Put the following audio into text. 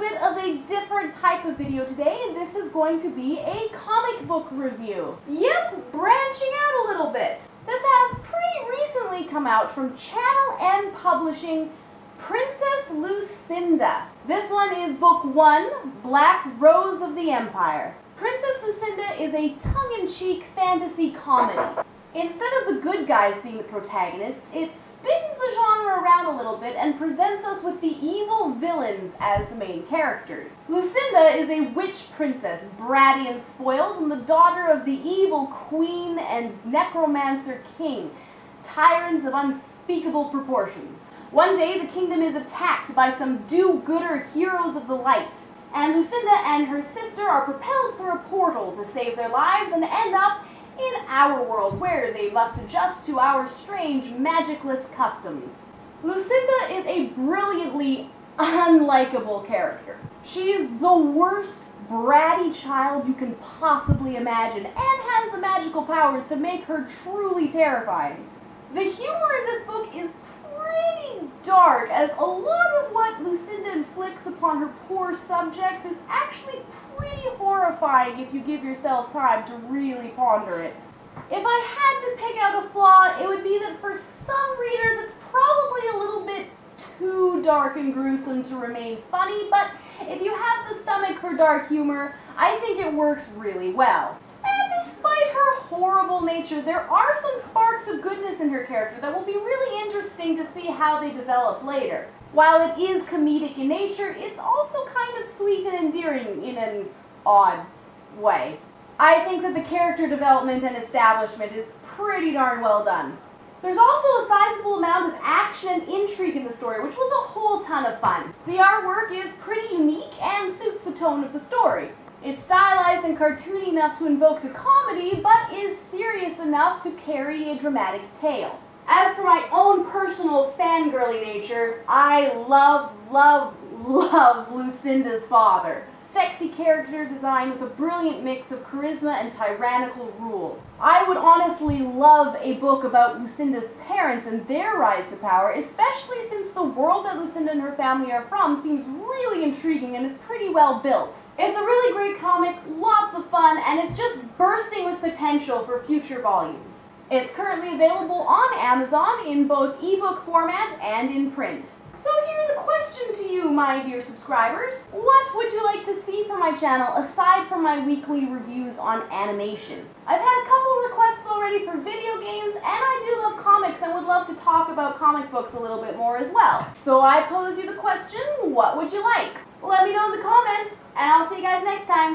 bit of a different type of video today. This is going to be a comic book review. Yep, branching out a little bit. This has pretty recently come out from Channel M Publishing, Princess Lucinda. This one is book 1, Black Rose of the Empire. Princess Lucinda is a tongue-in-cheek fantasy comedy. Instead of the good guys being the protagonists, it spins the genre around a little bit and presents us with the evil villains as the main characters. Lucinda is a witch princess, bratty and spoiled, and the daughter of the evil queen and necromancer king, tyrants of unspeakable proportions. One day the kingdom is attacked by some do-gooder heroes of the light, and Lucinda and her sister are propelled through a portal to save their lives and end up in our world, where they must adjust to our strange, magicless customs. Lucinda is a brilliantly unlikable character. She is the worst bratty child you can possibly imagine, and has the magical powers to make her truly terrifying. The humor in this book is pretty dark, as a lot of what Lucinda inflicts upon her poor subjects is actually pretty horrifying if you give yourself time to really ponder it. If I had to pick out a flaw, it would be that for some readers it's probably a little bit too dark and gruesome to remain funny, but if you have the stomach for dark humor, I think it works really well. And despite her horrible nature, there are some sparks of goodness in her character that will be really interesting to see how they develop later. While it is comedic in nature, it's also kind of sweet and endearing in an odd way. I think that the character development and establishment is pretty darn well done. There's also a sizable amount of action and intrigue in the story, which was a whole ton of fun. The artwork is pretty unique and suits the tone of the story. It's stylized and cartoony enough to invoke the comedy, but is serious enough to carry a dramatic tale. As for my own personal fangirly nature, I love Lucinda's father. Sexy character design with a brilliant mix of charisma and tyrannical rule. I would honestly love a book about Lucinda's parents and their rise to power, especially since the world that Lucinda and her family are from seems really intriguing and is pretty well built. It's a really great comic, lots of fun, and it's just bursting with potential for future volumes. It's currently available on Amazon in both ebook format and in print. So here's a question to you, my dear subscribers. What would you like to see from my channel aside from my weekly reviews on animation? I've had a couple requests already for video games, and I do love comics and would love to talk about comic books a little bit more as well. So I pose you the question, what would you like? Let me know in the comments, and I'll see you guys next time.